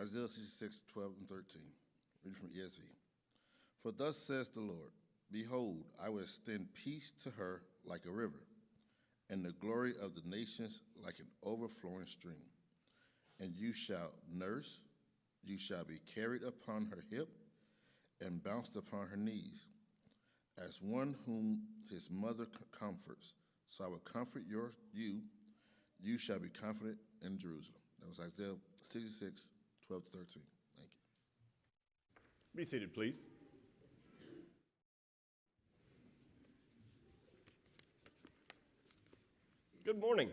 Isaiah 66:12-13. Read from ESV. For thus says the Lord, behold, I will extend peace to her like a river, and the glory of the nations like an overflowing stream. And you shall nurse, you shall be carried upon her hip, and bounced upon her knees, as one whom his mother comforts. So I will comfort you, you shall be comforted in Jerusalem. That was Isaiah 66:12-13. Thank you. Be seated, please. Good morning.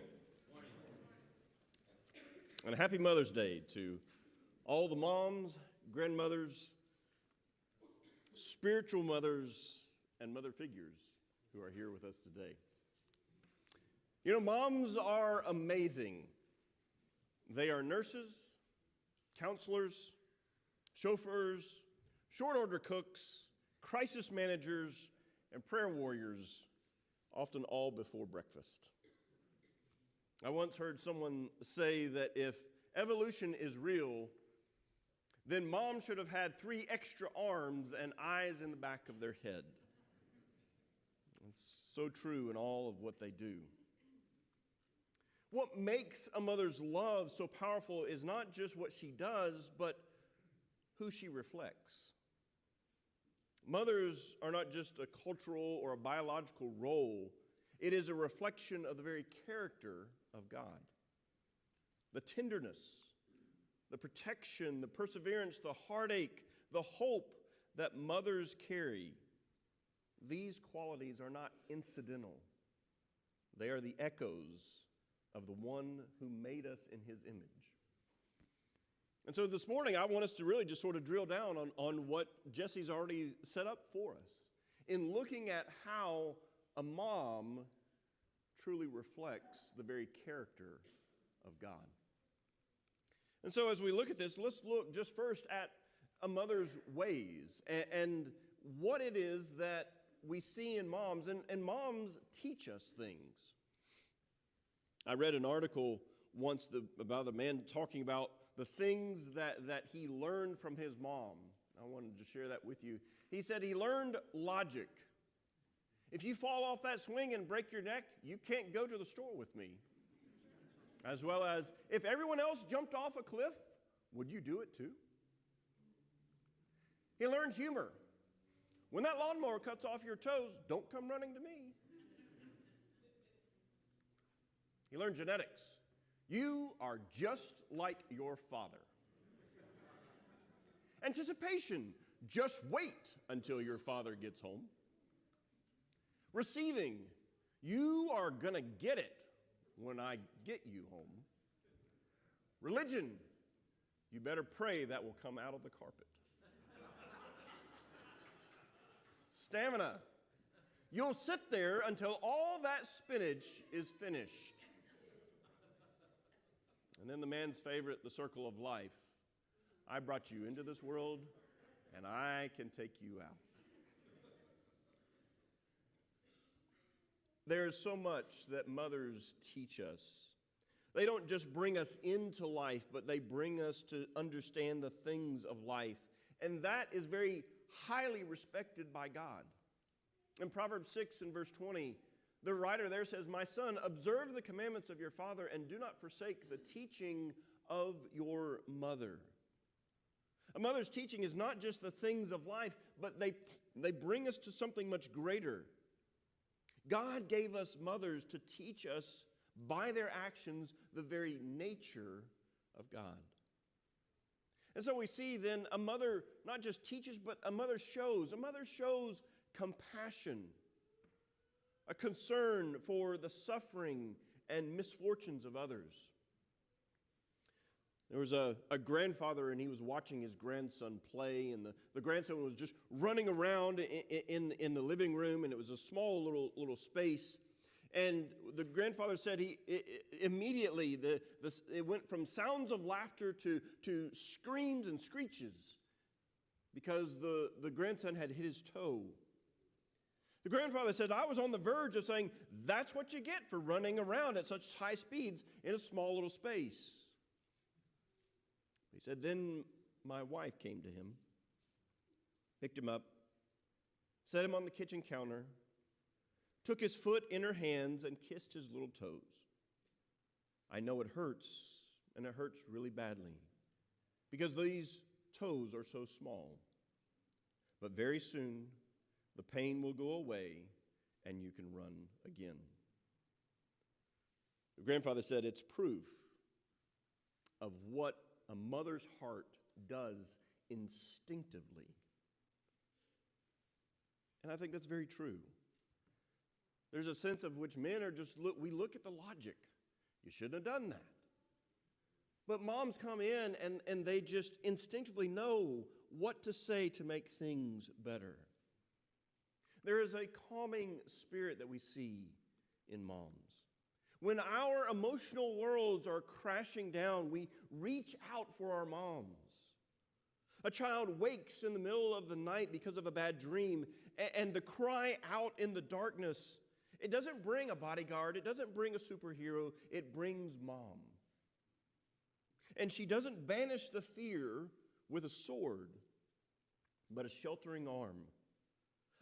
And happy Mother's Day to all the moms, grandmothers, spiritual mothers, and mother figures who are here with us today. You know, moms are amazing. They are nurses, counselors, chauffeurs, short order cooks, crisis managers, and prayer warriors, often all before breakfast. I once heard someone say that if evolution is real, then mom should have had 3 extra arms and eyes in the back of their head. It's so true in all of what they do. What makes a mother's love so powerful is not just what she does, but who she reflects. Mothers are not just a cultural or a biological role. It is a reflection of the very character of God. The tenderness, the protection, the perseverance, the heartache, the hope that mothers carry, these qualities are not incidental. They are the echoes of the one who made us in his image. And so this morning, I want us to really just sort of drill down on what Jesse's already set up for us in looking at how a mom truly reflects the very character of God. And so as we look at this, let's look just first at a mother's ways and what it is that we see in moms. And moms teach us things. I read an article once about a man talking about the things that he learned from his mom. I wanted to share that with you. He said he learned logic. If you fall off that swing and break your neck, you can't go to the store with me. As well as, if everyone else jumped off a cliff, would you do it too? He learned humor. When that lawnmower cuts off your toes, don't come running to me. He learned genetics. You are just like your father. Anticipation. Just wait until your father gets home. Receiving. You are going to get it when I get you home. Religion. You better pray that will come out of the carpet. Stamina. You'll sit there until all that spinach is finished. And then the man's favorite, the circle of life. I brought you into this world, and I can take you out. There is so much that mothers teach us. They don't just bring us into life, but they bring us to understand the things of life. And that is very highly respected by God. In Proverbs 6 and verse 20, the writer there says, "My son, observe the commandments of your father and do not forsake the teaching of your mother." A mother's teaching is not just the things of life, but they bring us to something much greater. God gave us mothers to teach us by their actions the very nature of God. And so we see then a mother not just teaches, but a mother shows. A mother shows compassion, a concern for the suffering and misfortunes of others. There was a grandfather, and he was watching his grandson play, and the grandson was just running around in the living room, and it was a small little space. And the grandfather said immediately it went from sounds of laughter to screams and screeches because the grandson had hit his toe. The grandfather said, I was on the verge of saying, that's what you get for running around at such high speeds in a small little space. He said, "Then my wife came to him, picked him up, set him on the kitchen counter, took his foot in her hands, and kissed his little toes. I know it hurts, and it hurts really badly, because these toes are so small. But very soon, the pain will go away, and you can run again." The grandfather said it's proof of what a mother's heart does instinctively. And I think that's very true. There's a sense of which men are just, we look at the logic. You shouldn't have done that. But moms come in and they just instinctively know what to say to make things better. There is a calming spirit that we see in moms. When our emotional worlds are crashing down, we reach out for our moms. A child wakes in the middle of the night because of a bad dream, and the cry out in the darkness, it doesn't bring a bodyguard, it doesn't bring a superhero, it brings mom. And she doesn't banish the fear with a sword, but a sheltering arm,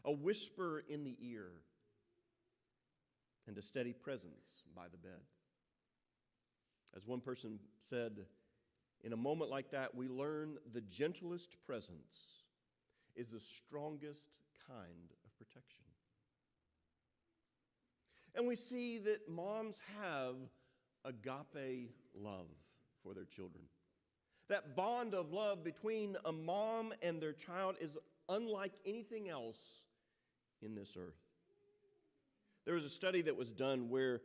a whisper in the ear, and a steady presence by the bed. As one person said, in a moment like that, we learn the gentlest presence is the strongest kind of protection. And we see that moms have agape love for their children. That bond of love between a mom and their child is unlike anything else in this earth. There was a study that was done where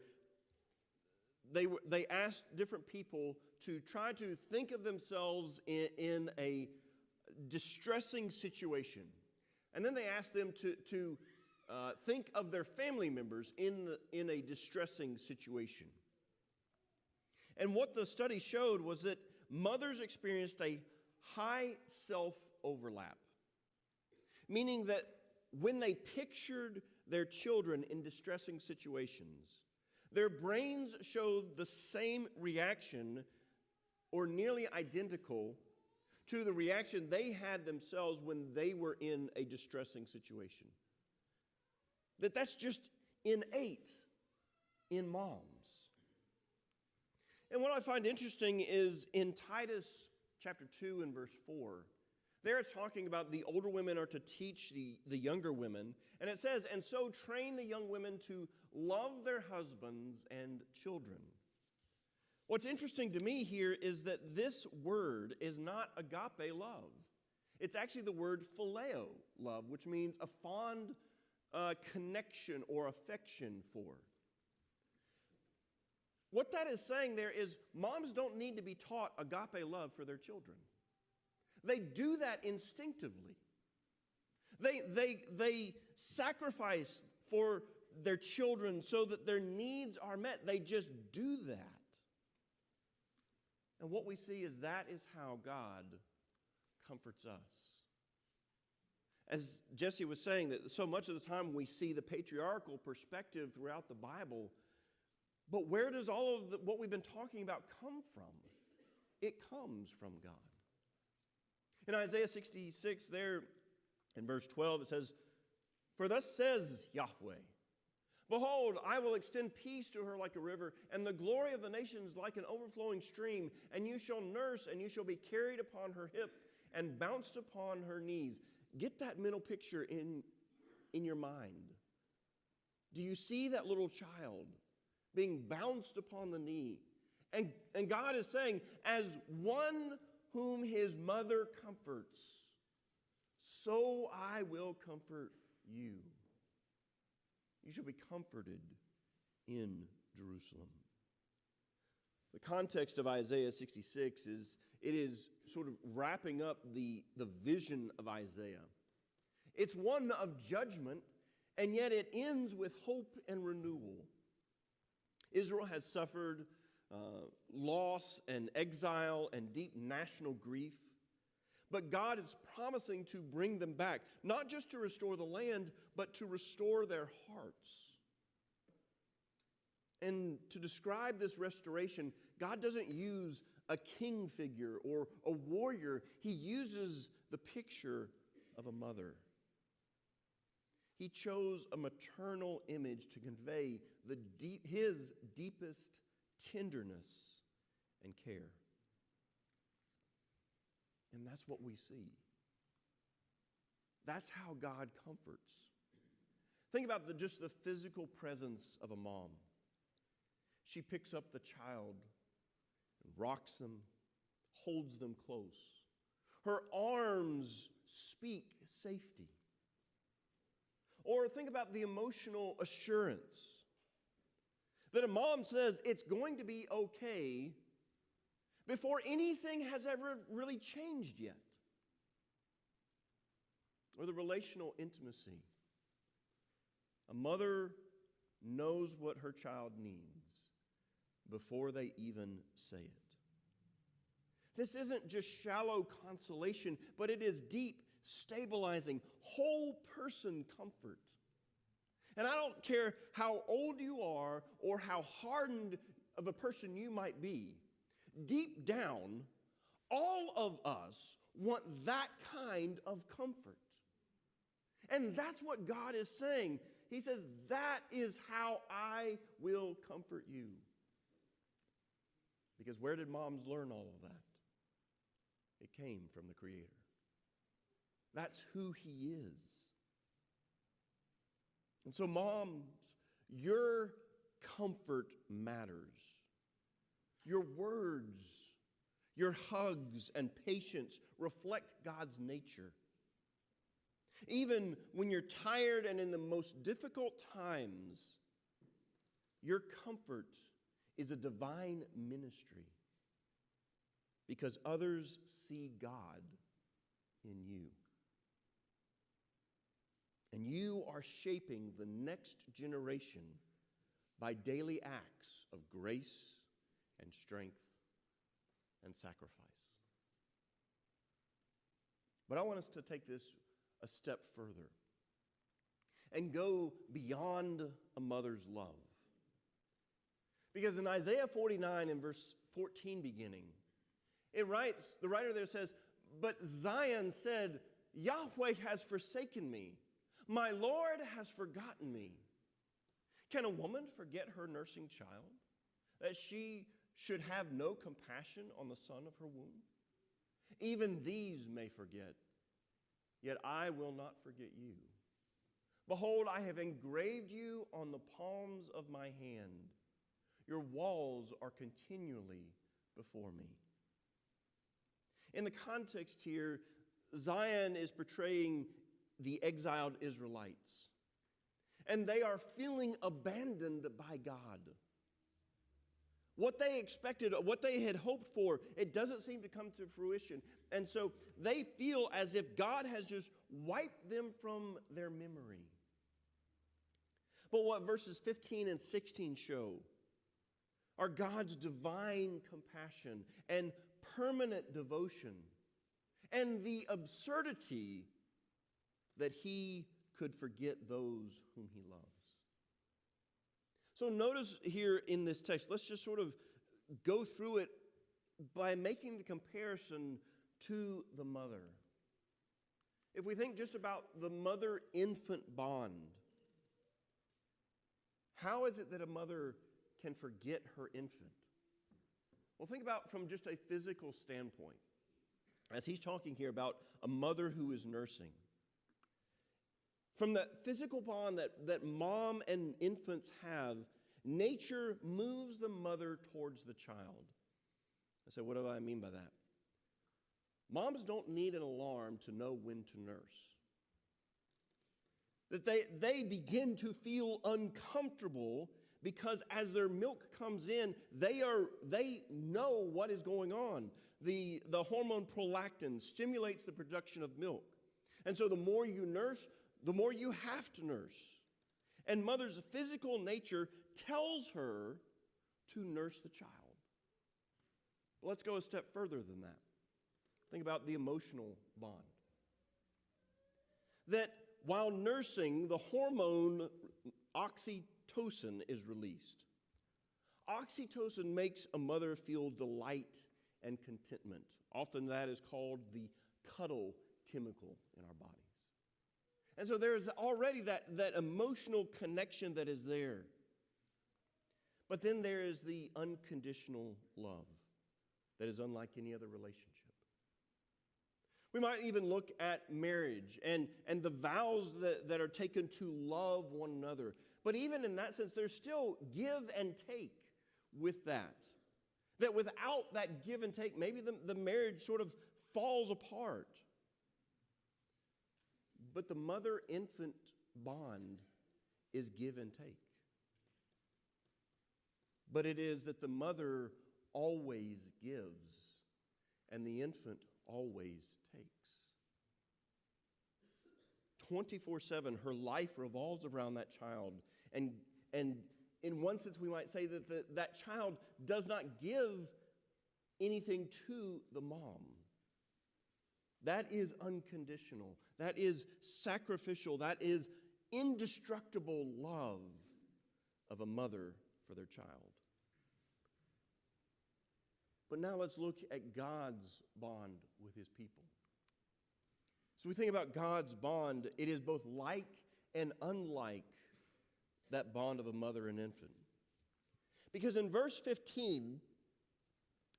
they asked different people to try to think of themselves in a distressing situation. And then they asked them to think of their family members in a distressing situation. And what the study showed was that mothers experienced a high self-overlap, meaning that when they pictured their children in distressing situations, their brains showed the same reaction or nearly identical to the reaction they had themselves when they were in a distressing situation. That's just innate in moms. And what I find interesting is in Titus chapter 2 and verse 4, there it's talking about the older women are to teach the younger women. And it says, "And so train the young women to love their husbands and children." What's interesting to me here is that this word is not agape love. It's actually the word phileo love, which means a fond connection or affection for. What that is saying there is moms don't need to be taught agape love for their children. They do that instinctively. They sacrifice for their children so that their needs are met. They just do that. And what we see is that is how God comforts us. As Jesse was saying, that so much of the time we see the patriarchal perspective throughout the Bible, but where does all of what we've been talking about come from? It comes from God. In Isaiah 66, there in verse 12, it says, "For thus says Yahweh, behold, I will extend peace to her like a river, and the glory of the nations like an overflowing stream. And you shall nurse, and you shall be carried upon her hip, and bounced upon her knees." Get that mental picture in your mind. Do you see that little child being bounced upon the knee? And God is saying, as one whom his mother comforts, so I will comfort you. You shall be comforted in Jerusalem. The context of Isaiah 66 is sort of wrapping up the vision of Isaiah. It's one of judgment, and yet it ends with hope and renewal. Israel has suffered loss and exile and deep national grief. But God is promising to bring them back, not just to restore the land, but to restore their hearts. And to describe this restoration, God doesn't use a king figure or a warrior, he uses the picture of a mother. He chose a maternal image to convey his deepest tenderness and care. And that's what we see. That's how God comforts. Think about just the physical presence of a mom. She picks up the child and rocks them, holds them close. Her arms speak safety. Or think about the emotional assurance that a mom says it's going to be okay before anything has ever really changed yet. Or the relational intimacy. A mother knows what her child needs before they even say it. This isn't just shallow consolation, but it is deep, stabilizing, whole person comfort. And I don't care how old you are or how hardened of a person you might be, deep down, all of us want that kind of comfort. And that's what God is saying. He says, that is how I will comfort you. Because where did moms learn all of that? It came from the Creator. That's who He is. And so, moms, your comfort matters. Your words, your hugs and patience reflect God's nature. Even when you're tired and in the most difficult times, your comfort is a divine ministry because others see God in you. And you are shaping the next generation by daily acts of grace and strength and sacrifice. But I want us to take this a step further and go beyond a mother's love. Because in Isaiah 49 in verse 14 beginning, the writer there says, "But Zion said, Yahweh has forsaken me. My Lord has forgotten me. Can a woman forget her nursing child, that she should have no compassion on the son of her womb? Even these may forget, yet I will not forget you. Behold, I have engraved you on the palms of my hand. Your walls are continually before me." In the context here, Zion is portraying the exiled Israelites. And they are feeling abandoned by God. What they expected, what they had hoped for, it doesn't seem to come to fruition. And so they feel as if God has just wiped them from their memory. But what verses 15 and 16 show are God's divine compassion and permanent devotion and the absurdity that He could forget those whom He loves. So notice here in this text, let's just sort of go through it by making the comparison to the mother. If we think just about the mother-infant bond, how is it that a mother can forget her infant? Well, think about from just a physical standpoint. As he's talking here about a mother who is nursing. From that physical bond that mom and infants have, nature moves the mother towards the child. I said, what do I mean by that? Moms don't need an alarm to know when to nurse. That they begin to feel uncomfortable because as their milk comes in, they know what is going on. The hormone prolactin stimulates the production of milk. And so the more you nurse, the more you have to nurse. And mother's physical nature tells her to nurse the child. But let's go a step further than that. Think about the emotional bond. That while nursing, the hormone oxytocin is released. Oxytocin makes a mother feel delight and contentment. Often that is called the cuddle chemical in our bodies. And so there is already that emotional connection that is there. But then there is the unconditional love that is unlike any other relationship. We might even look at marriage and the vows that are taken to love one another. But even in that sense, there's still give and take with that. That without that give and take, maybe the marriage sort of falls apart. But the mother-infant bond is give and take. But it is that the mother always gives and the infant always takes. 24/7, her life revolves around that child. And in one sense, we might say that that child does not give anything to the mom. That is unconditional. That is sacrificial. That is indestructible love of a mother for their child. But now let's look at God's bond with his people. So we think about God's bond, it is both like and unlike that bond of a mother and infant. Because in verse 15,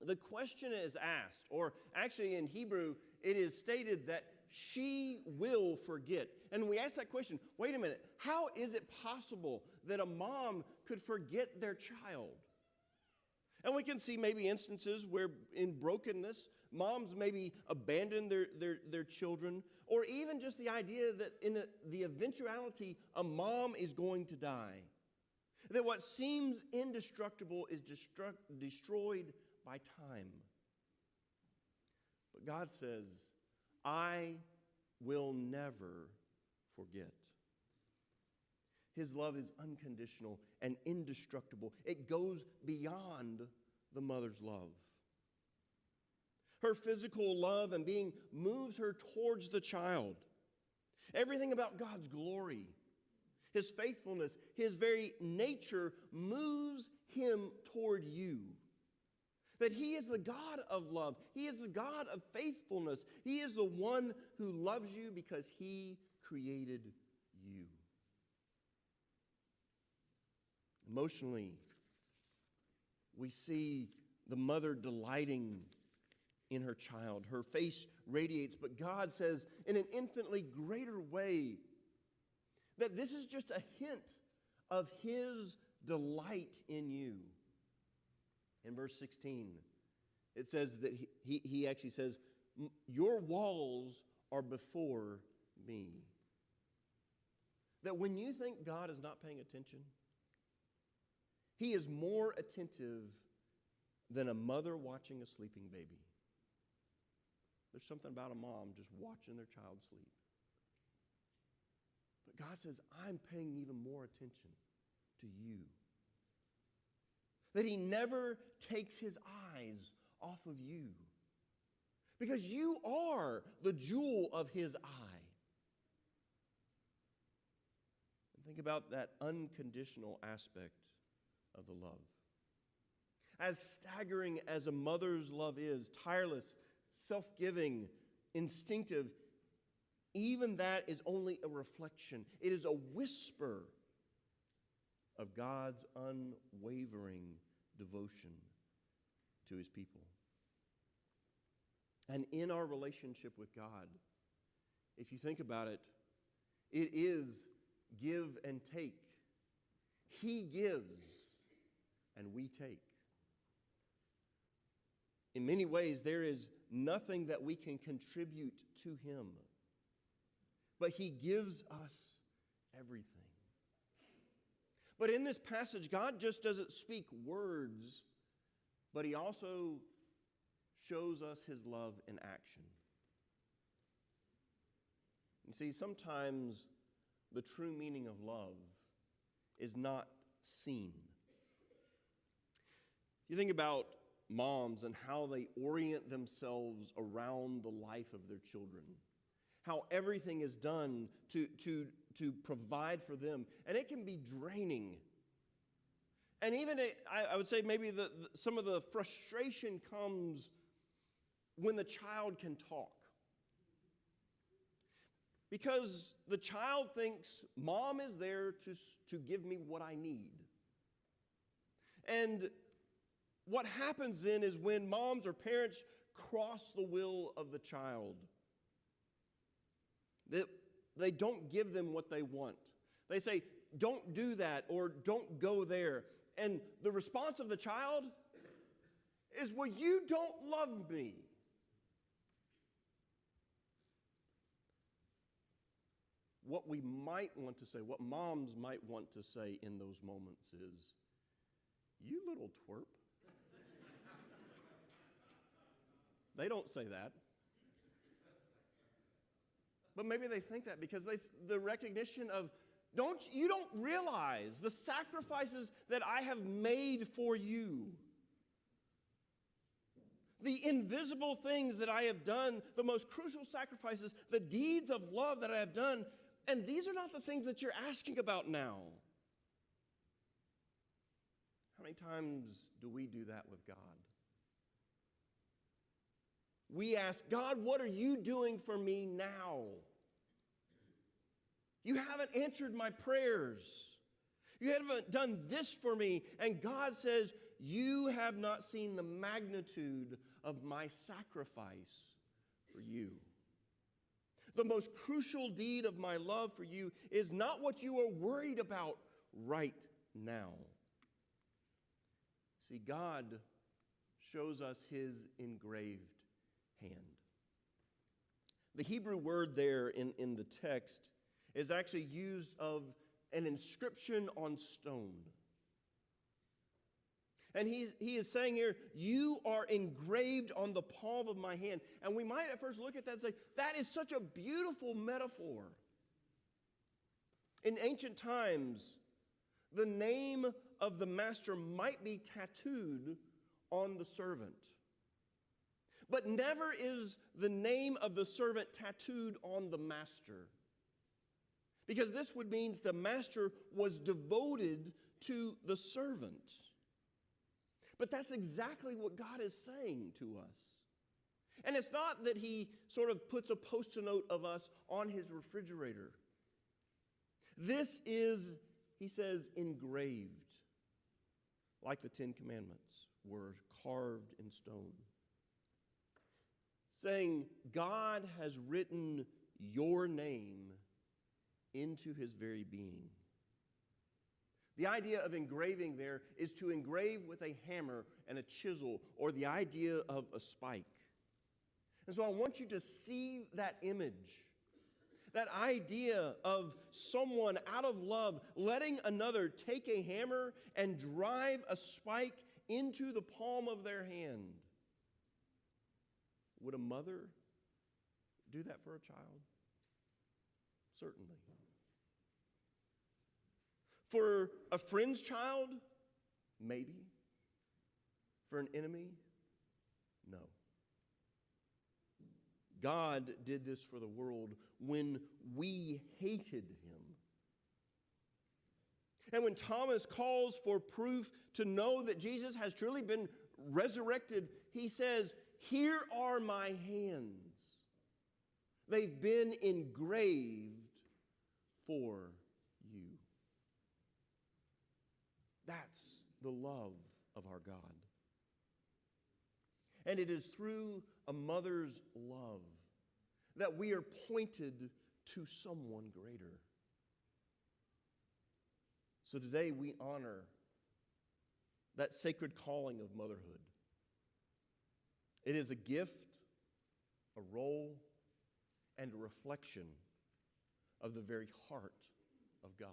the question is asked, or actually in Hebrew, it is stated that she will forget. And we ask that question, wait a minute, how is it possible that a mom could forget their child? And we can see maybe instances where in brokenness, moms maybe abandon their children, or even just the idea that in the eventuality, a mom is going to die. That what seems indestructible is destroyed by time. But God says, I will never forget. His love is unconditional and indestructible. It goes beyond the mother's love. Her physical love and being moves her towards the child. Everything about God's glory, his faithfulness, his very nature moves him toward you. That he is the God of love. He is the God of faithfulness. He is the one who loves you because he created you. Emotionally, we see the mother delighting in her child. Her face radiates, but God says in an infinitely greater way that this is just a hint of his delight in you. In verse 16, it says that he actually says, your walls are before me. That when you think God is not paying attention, he is more attentive than a mother watching a sleeping baby. There's something about a mom just watching their child sleep. But God says, I'm paying even more attention to you. That he never takes his eyes off of you. Because you are the jewel of his eye. And think about that unconditional aspect of the love. As staggering as a mother's love is, tireless, self-giving, instinctive, even that is only a reflection. It is a whisper of God's unwavering devotion to his people. And in our relationship with God, if you think about it, it is give and take. He gives and we take. In many ways, there is nothing that we can contribute to him. But he gives us everything. But in this passage, God just doesn't speak words, but he also shows us his love in action. You see, sometimes the true meaning of love is not seen. You think about moms and how they orient themselves around the life of their children. How everything is done to provide for them. And it can be draining. And even, I would say maybe some of the frustration comes when the child can talk. Because the child thinks mom is there to give me what I need. And what happens then is when moms or parents cross the will of the child, they don't give them what they want. They say, don't do that, or don't go there. And the response of the child is, well, you don't love me. What we might want to say, what moms might want to say in those moments is, you little twerp. They don't say that. But maybe they think that because the recognition of, you don't realize the sacrifices that I have made for you. The invisible things that I have done, the most crucial sacrifices, the deeds of love that I have done, and these are not the things that you're asking about now. How many times do we do that with God? We ask, God, what are you doing for me now? You haven't answered my prayers. You haven't done this for me. And God says, you have not seen the magnitude of my sacrifice for you. The most crucial deed of my love for you is not what you are worried about right now. See, God shows us his engraved hand. The Hebrew word there in the text is actually used of an inscription on stone. And he is saying here, you are engraved on the palm of my hand. And we might at first look at that and say, that is such a beautiful metaphor. In ancient times, the name of the master might be tattooed on the servant. But never is the name of the servant tattooed on the master. Because this would mean the master was devoted to the servant. But that's exactly what God is saying to us. And it's not that he sort of puts a post-it note of us on his refrigerator. This is, he says, engraved, like the Ten Commandments were carved in stone. Saying, God has written your name into his very being. The idea of engraving there is to engrave with a hammer and a chisel, or the idea of a spike. And so I want you to see that image, that idea of someone out of love letting another take a hammer and drive a spike into the palm of their hand. Would a mother do that for a child? Certainly. For a friend's child? Maybe. For an enemy? No. God did this for the world when we hated him. And when Thomas calls for proof to know that Jesus has truly been resurrected, he says, here are my hands. They've been engraved for you. That's the love of our God. And it is through a mother's love that we are pointed to someone greater. So today we honor that sacred calling of motherhood. It is a gift, a role, and a reflection of the very heart of God.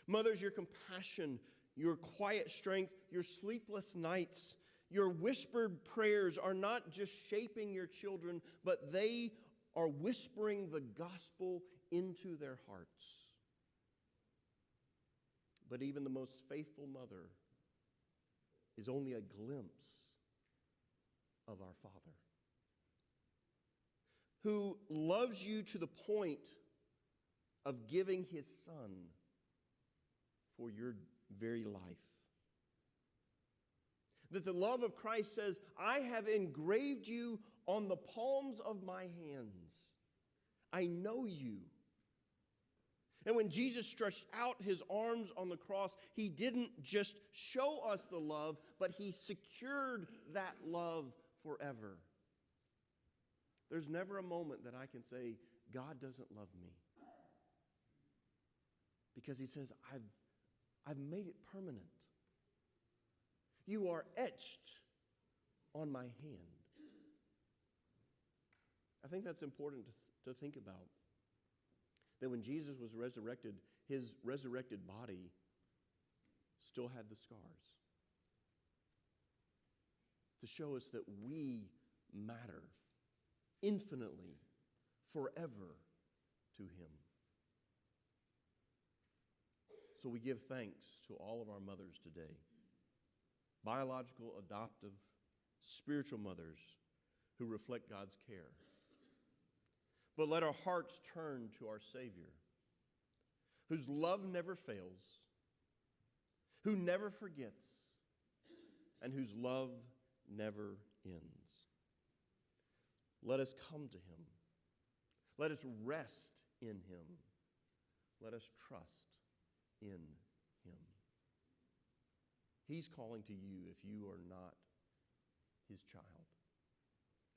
Mothers, your compassion, your quiet strength, your sleepless nights, your whispered prayers are not just shaping your children, but they are whispering the gospel into their hearts. But even the most faithful mother is only a glimpse of our Father, who loves you to the point of giving his Son for your very life. That the love of Christ says, I have engraved you on the palms of my hands. I know you. And when Jesus stretched out his arms on the cross, he didn't just show us the love, but he secured that love forever. There's never a moment that I can say, God doesn't love me. Because he says, I've made it permanent. You are etched on my hand. I think that's important to think about. That when Jesus was resurrected, his resurrected body still had the scars. To show us that we matter infinitely, forever to him. So we give thanks to all of our mothers today. Biological, adoptive, spiritual mothers who reflect God's care. But let our hearts turn to our Savior, whose love never fails, who never forgets, and whose love never ends. Let us come to him. Let us rest in him. Let us trust in him. He's calling to you if you are not his child.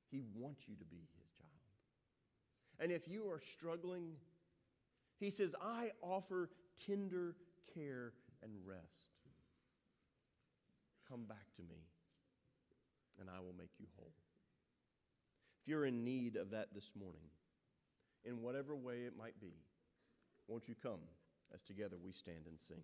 He wants you to be his child. And if you are struggling, he says, I offer tender care and rest. Come back to me, and I will make you whole. If you're in need of that this morning, in whatever way it might be, won't you come as together we stand and sing?